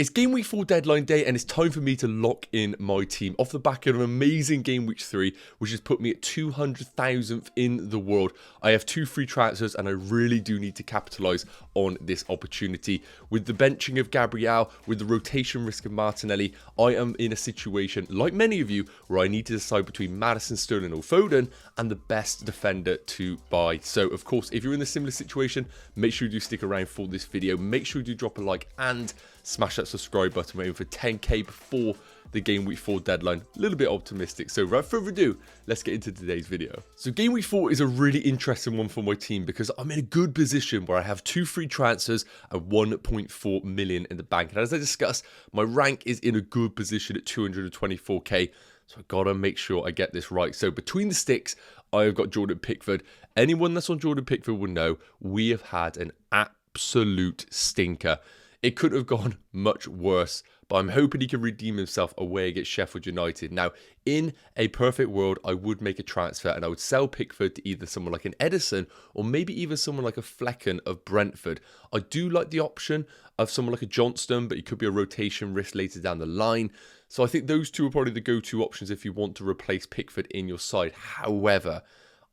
It's game week 4 deadline day, and it's time for me to lock in my team off the back of an amazing game week 3, which has put me at 200,000th in the world. I have 2 free transfers, and I really do need to capitalise on this opportunity. With the benching of Gabriel, with the rotation risk of Martinelli, I am in a situation, like many of you, where I need to decide between Maddison, Sterling or Foden, and the best defender to buy. So, of course, if you're in a similar situation, make sure you do stick around for this video. Make sure you do drop a like and smash that subscribe button. We're aiming for 10k before the game week 4 deadline. A little bit optimistic. So without further ado, let's get into today's video. So game week 4 is a really interesting one for my team because I'm in a good position where I have 2 free transfers and 1.4 million in the bank. And as I discussed, my rank is in a good position at 224k. So I gotta make sure I get this right. So between the sticks, I've got Jordan Pickford. Anyone that's on Jordan Pickford will know we have had an absolute stinker. It could have gone much worse, but I'm hoping he can redeem himself away against Sheffield United. Now, in a perfect world, I would make a transfer and I would sell Pickford to either someone like an Maddison or maybe even someone like a Flecken of Brentford. I do like the option of someone like a Johnston, but he could be a rotation risk later down the line. So I think those two are probably the go-to options if you want to replace Pickford in your side. However,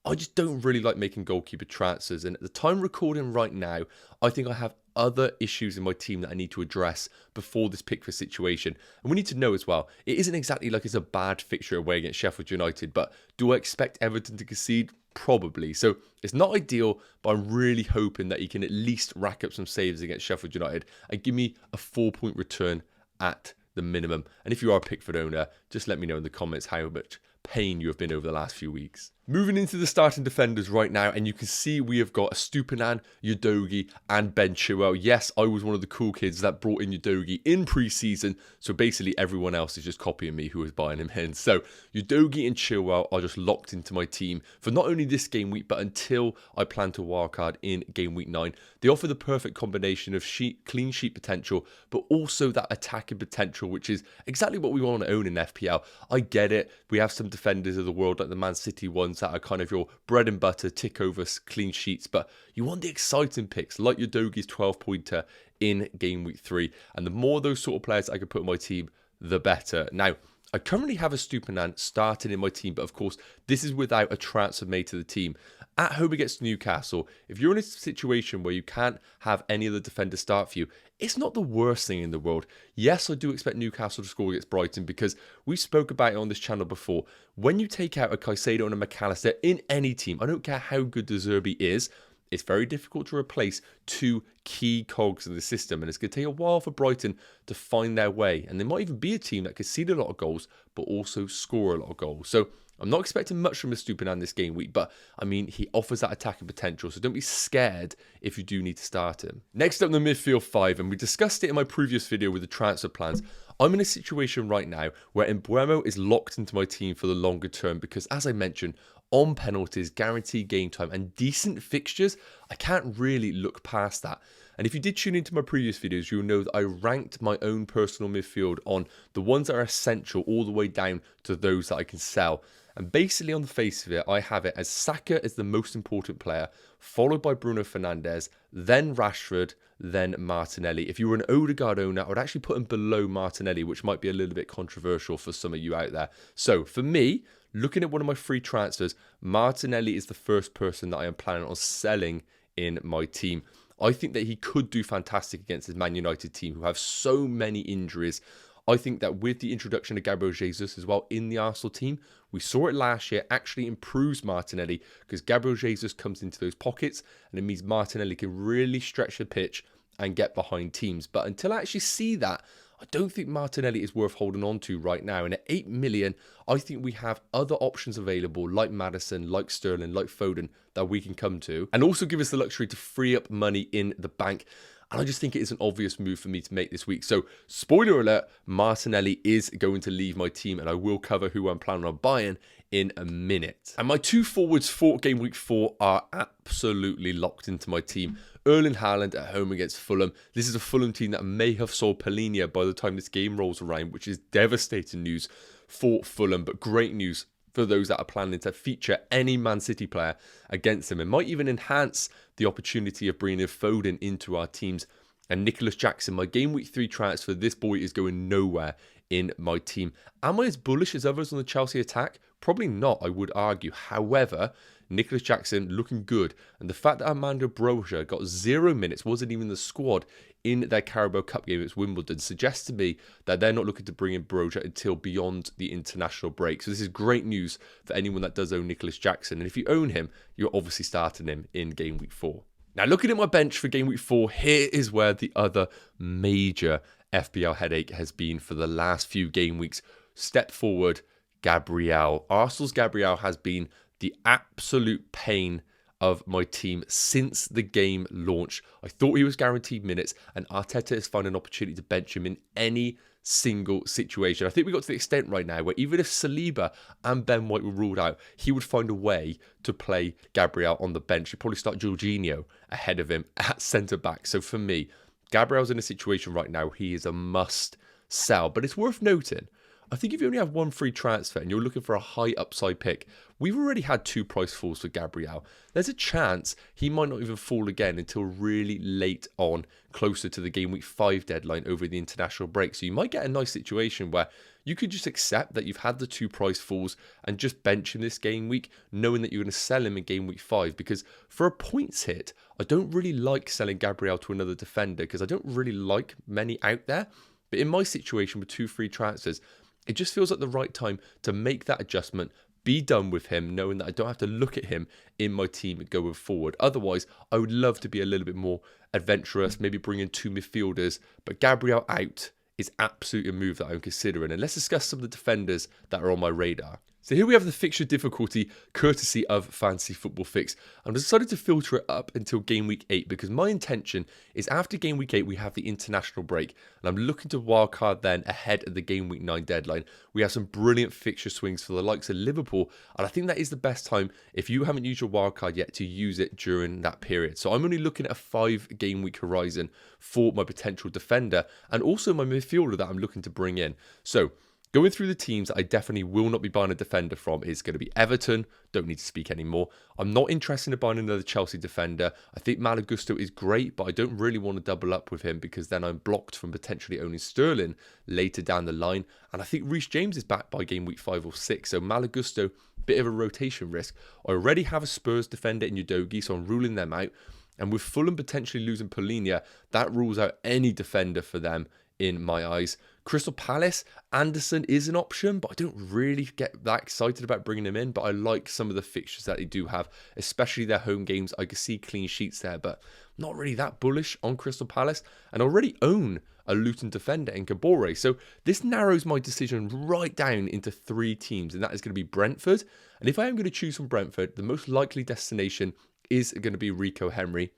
I just don't really like making goalkeeper transfers. And at the time recording right now, I think I have other issues in my team that I need to address before this Pickford situation. And we need to know as well, it isn't exactly like it's a bad fixture away against Sheffield United, but do I expect Everton to concede? Probably. So it's not ideal, but I'm really hoping that he can at least rack up some saves against Sheffield United and give me a 4-point return at the minimum. And if you are a Pickford owner, just let me know in the comments how much pain you have been over the last few weeks. Moving into the starting defenders right now, and you can see we have got Stupinan, Udogie, and Ben Chilwell. Yes, I was one of the cool kids that brought in Udogie in pre-season, so basically everyone else is just copying me who was buying him in. So Udogie and Chilwell are just locked into my team for not only this game week, but until I plan to wildcard in game week 9. They offer the perfect combination of clean sheet potential, but also that attacking potential, which is exactly what we want to own in FPL. I get it. We have some defenders of the world like the Man City ones that are kind of your bread and butter, tick over clean sheets, but you want the exciting picks like Udogie's 12-pointer in game week 3, and the more those sort of players I can put in my team, the better. Now, I currently have a Stupinan starting in my team, but of course, this is without a transfer made to the team. At home against Newcastle, if you're in a situation where you can't have any of the defenders start for you, it's not the worst thing in the world. Yes, I do expect Newcastle to score against Brighton because we spoke about it on this channel before. When you take out a Caicedo and a McAllister in any team, I don't care how good De Zerbi is, it's very difficult to replace 2 key cogs in the system, and it's going to take a while for Brighton to find their way. And they might even be a team that concede a lot of goals, but also score a lot of goals. So I'm not expecting much from Stupinan this game week, but I mean, he offers that attacking potential, so don't be scared if you do need to start him. Next up, the midfield 5, and we discussed it in my previous video with the transfer plans. I'm in a situation right now where Mbeumo is locked into my team for the longer term because, as I mentioned, on penalties, guaranteed game time, and decent fixtures, I can't really look past that. And if you did tune into my previous videos, you'll know that I ranked my own personal midfield on the ones that are essential all the way down to those that I can sell. And basically on the face of it, I have it as Saka as the most important player, followed by Bruno Fernandes, then Rashford, then Martinelli. If you were an Odegaard owner, I would actually put him below Martinelli, which might be a little bit controversial for some of you out there. So for me, looking at one of my free transfers, Martinelli is the first person that I am planning on selling in my team. I think that he could do fantastic against his Man United team, who have so many injuries. I think that with the introduction of Gabriel Jesus as well in the Arsenal team, we saw it last year, actually improves Martinelli because Gabriel Jesus comes into those pockets and it means Martinelli can really stretch the pitch and get behind teams. But until I actually see that, I don't think Martinelli is worth holding on to right now. And at 8 million, I think we have other options available like Maddison, like Sterling, like Foden that we can come to and also give us the luxury to free up money in the bank. And I just think it is an obvious move for me to make this week. So, spoiler alert, Martinelli is going to leave my team and I will cover who I'm planning on buying in a minute. And my 2 forwards for game week 4 are absolutely locked into my team. Erling Haaland at home against Fulham. This is a Fulham team that may have sold Palhinha by the time this game rolls around, which is devastating news for Fulham, but great news for those that are planning to feature any Man City player against them. It might even enhance the opportunity of bringing Foden into our teams and Nicholas Jackson. My Game Week 3 transfer, this boy is going nowhere in my team. Am I as bullish as others on the Chelsea attack? Probably not, I would argue. However, Nicholas Jackson looking good. And the fact that Armando Broja got 0 minutes, wasn't even the squad in their Carabao Cup game against Wimbledon, suggests to me that they're not looking to bring in Broja until beyond the international break. So this is great news for anyone that does own Nicholas Jackson. And if you own him, you're obviously starting him in Game Week 4. Now, looking at my bench for Game Week 4, here is where the other major FPL headache has been for the last few game weeks. Step forward, Gabriel. Arsenal's Gabriel has been the absolute pain of my team since the game launch. I thought he was guaranteed minutes, and Arteta has found an opportunity to bench him in any single situation. I think we got to the extent right now where even if Saliba and Ben White were ruled out, he would find a way to play Gabriel on the bench. He'd probably start Jorginho ahead of him at centre-back. So for me, Gabriel's in a situation right now, he is a must sell. But it's worth noting, I think if you only have one free transfer and you're looking for a high upside pick, we've already had 2 price falls for Gabriel. There's a chance he might not even fall again until really late on, closer to the Game Week 5 deadline over the international break. So you might get a nice situation where you could just accept that you've had the 2 price falls and just bench him this game week, knowing that you're going to sell him in Game Week 5. Because for a points hit, I don't really like selling Gabriel to another defender because I don't really like many out there. But in my situation with 2 free transfers, it just feels like the right time to make that adjustment, be done with him, knowing that I don't have to look at him in my team going forward. Otherwise, I would love to be a little bit more adventurous, maybe bring in 2 midfielders, but Gabriel out is absolutely a move that I'm considering. And let's discuss some of the defenders that are on my radar. So here we have the fixture difficulty, courtesy of Fantasy Football Fix. I've decided to filter it up until Game Week 8 because my intention is after Game Week 8 we have the international break. And I'm looking to wildcard then ahead of the Game Week 9 deadline. We have some brilliant fixture swings for the likes of Liverpool. And I think that is the best time, if you haven't used your wildcard yet, to use it during that period. So I'm only looking at a 5 game week horizon for my potential defender and also my midfielder that I'm looking to bring in. So going through the teams that I definitely will not be buying a defender from is going to be Everton. Don't need to speak anymore. I'm not interested in buying another Chelsea defender. I think Malo Gusto is great, but I don't really want to double up with him because then I'm blocked from potentially owning Sterling later down the line. And I think Reece James is back by Game Week 5 or 6. So Malo Gusto, bit of a rotation risk. I already have a Spurs defender in Udogie, so I'm ruling them out. And with Fulham potentially losing Polinia, that rules out any defender for them in my eyes. Crystal Palace, Anderson is an option, but I don't really get that excited about bringing him in. But I like some of the fixtures that they do have, especially their home games. I can see clean sheets there, but not really that bullish on Crystal Palace. And I already own a Luton defender in Kabore. So this narrows my decision right down into 3 teams, and that is going to be Brentford. And if I am going to choose from Brentford, the most likely destination is going to be Rico Henry.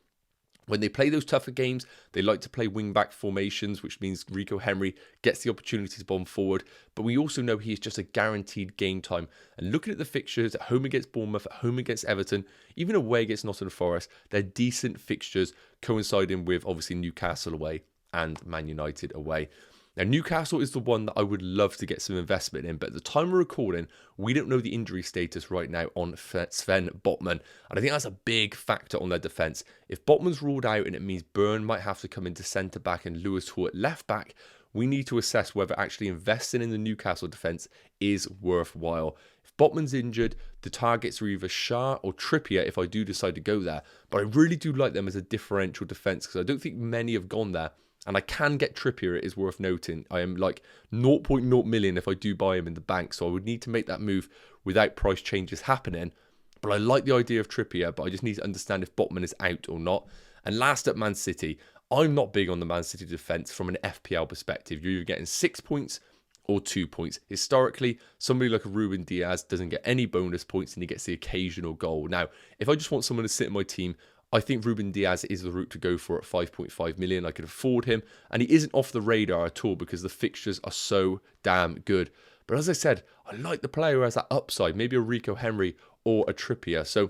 When they play those tougher games, they like to play wing-back formations, which means Rico Henry gets the opportunity to bomb forward. But we also know he is just a guaranteed game time. And looking at the fixtures, at home against Bournemouth, at home against Everton, even away against Nottingham Forest, they're decent fixtures coinciding with, obviously, Newcastle away and Man United away. Now, Newcastle is the one that I would love to get some investment in, but at the time we're recording, we don't know the injury status right now on Sven Botman, and I think that's a big factor on their defence. If Botman's ruled out and it means Byrne might have to come into centre-back and Lewis Hall at left-back, we need to assess whether actually investing in the Newcastle defence is worthwhile. If Botman's injured, the targets are either Shah or Trippier if I do decide to go there, but I really do like them as a differential defence because I don't think many have gone there. And I can get Trippier, it is worth noting. I am like 0.0 million if I do buy him in the bank. So I would need to make that move without price changes happening. But I like the idea of Trippier, but I just need to understand if Botman is out or not. And last up, Man City. I'm not big on the Man City defence from an FPL perspective. You're either getting 6 points or 2 points. Historically, somebody like a Ruben Diaz doesn't get any bonus points and he gets the occasional goal. Now, if I just want someone to sit in my team, I think Ruben Diaz is the route to go for at 5.5 million. I could afford him, and he isn't off the radar at all because the fixtures are so damn good. But as I said, I like the player who has that upside, maybe a Rico Henry or a Trippier. So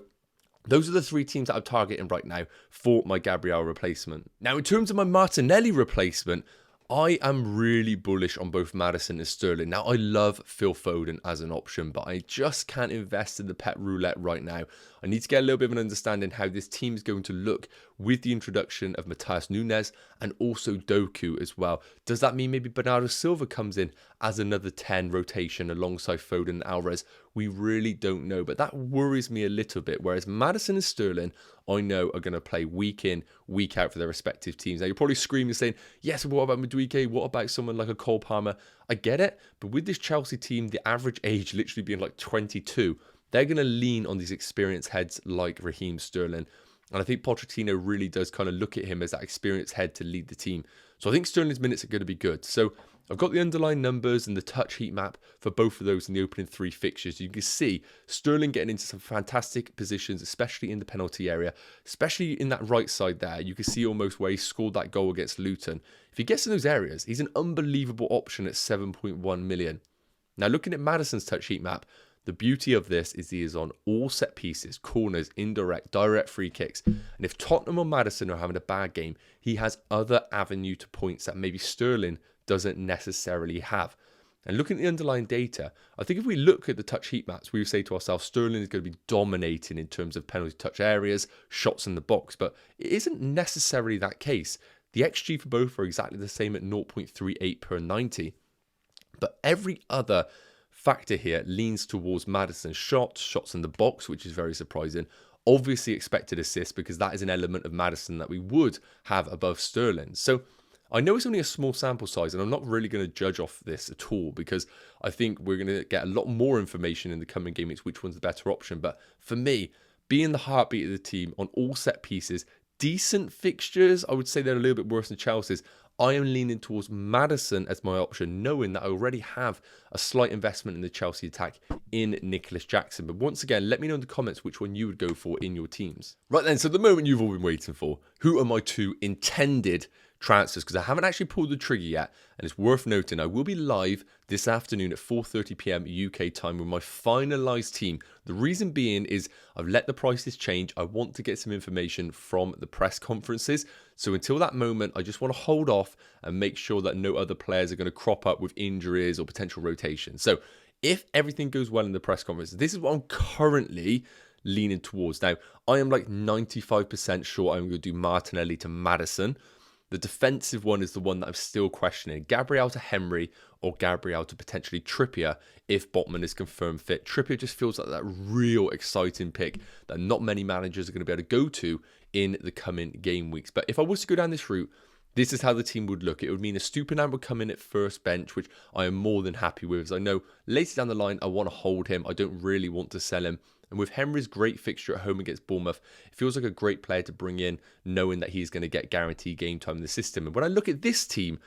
those are the 3 teams that I'm targeting right now for my Gabriel replacement. Now, in terms of my Martinelli replacement, I am really bullish on both Maddison and Sterling. Now, I love Phil Foden as an option, but I just can't invest in the pet roulette right now. I need to get a little bit of an understanding how this team is going to look with the introduction of Matheus Nunes and also Doku as well. Does that mean maybe Bernardo Silva comes in as another 10 rotation alongside Foden and Alvarez? We really don't know, but that worries me a little bit. Whereas Maddison and Sterling, I know, are going to play week in, week out for their respective teams. Now, you're probably screaming saying, yes, but what about Madueke? What about someone like a Cole Palmer? I get it, but with this Chelsea team, the average age literally being like 22, they're going to lean on these experienced heads like Raheem Sterling. And I think Pochettino really does kind of look at him as that experienced head to lead the team. So I think Sterling's minutes are going to be good. So I've got the underlying numbers and the touch heat map for both of those in the opening 3 fixtures. You can see Sterling getting into some fantastic positions, especially in the penalty area, especially in that right side there. You can see almost where he scored that goal against Luton. If he gets in those areas, he's an unbelievable option at 7.1 million. Now, looking at Maddison's touch heat map, the beauty of this is he is on all set pieces, corners, indirect, direct free kicks. And if Tottenham or Maddison are having a bad game, he has other avenue to points that maybe Sterling doesn't necessarily have. And looking at the underlying data, I think if we look at the touch heat maps, we would say to ourselves, Sterling is going to be dominating in terms of penalty touch areas, shots in the box, but it isn't necessarily that case. The XG for both are exactly the same at 0.38 per 90, but every other factor here leans towards Maddison's shots in the box, which is very surprising. Obviously expected assists, because that is an element of Maddison that we would have above Sterling. So I know it's only a small sample size, and I'm not really going to judge off this at all, because I think we're going to get a lot more information in the coming game weeks, which one's the better option. But for me, being the heartbeat of the team on all set pieces, decent fixtures, I would say they're a little bit worse than Chelsea's, I am leaning towards Maddison as my option, knowing that I already have a slight investment in the Chelsea attack in Nicholas Jackson. But once again, let me know in the comments which one you would go for in your teams. Right then, so the moment you've all been waiting for. Who are my 2 intended transfers? Because I haven't actually pulled the trigger yet, and it's worth noting I will be live this afternoon at 4:30 p.m. UK time with my finalised team. The reason being is I've let the prices change. I want to get some information from the press conferences. So until that moment, I just want to hold off and make sure that no other players are going to crop up with injuries or potential rotations. So if everything goes well in the press conference, this is what I'm currently leaning towards. Now, I am like 95% sure I'm going to do Martinelli to Maddison. The defensive one is the one that I'm still questioning. Gabriel to Henry or Gabriel to potentially Trippier if Botman is confirmed fit. Trippier just feels like that real exciting pick that not many managers are going to be able to go to in the coming game weeks. But if I was to go down this route, this is how the team would look. It would mean a Stupinan would come in at first bench, which I am more than happy with, as I know later down the line I want to hold him. I don't really want to sell him. And with Henry's great fixture at home against Bournemouth, it feels like a great player to bring in, knowing that he's going to get guaranteed game time in the system. And when I look at this team,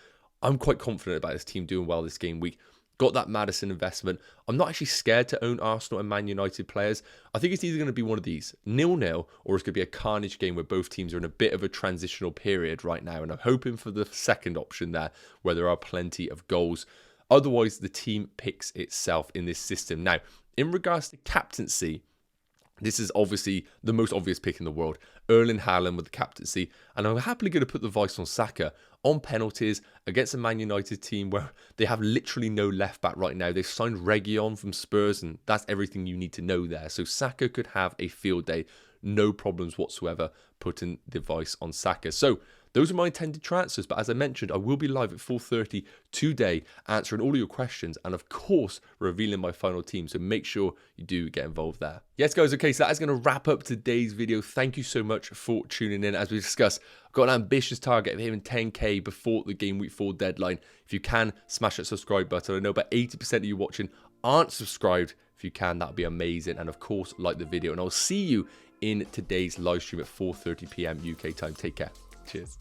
I'm quite confident about this team doing well this game week. Got that Maddison investment. I'm not actually scared to own Arsenal and Man United players. I think it's either going to be one of these, 0-0, or it's going to be a carnage game where both teams are in a bit of a transitional period right now. And I'm hoping for the second option there, where there are plenty of goals. Otherwise, the team picks itself in this system. Now, in regards to captaincy, this is obviously the most obvious pick in the world. Erling Haaland with the captaincy. And I'm happily going to put the vice on Saka on penalties against a Man United team where they have literally no left back right now. They've signed Reguilon from Spurs, and that's everything you need to know there. So Saka could have a field day. No problems whatsoever putting the vice on Saka. So those are my intended transfers, but as I mentioned, I will be live at 4:30 today answering all of your questions and, of course, revealing my final team, so make sure you do get involved there. Yes, guys, okay, so that is going to wrap up today's video. Thank you so much for tuning in. As we discussed, I've got an ambitious target of hitting 10k before the Game Week 4 deadline. If you can, smash that subscribe button. I know about 80% of you watching aren't subscribed. If you can, that would be amazing. And, of course, like the video. And I'll see you in today's live stream at 4:30 p.m. UK time. Take care. Cheers.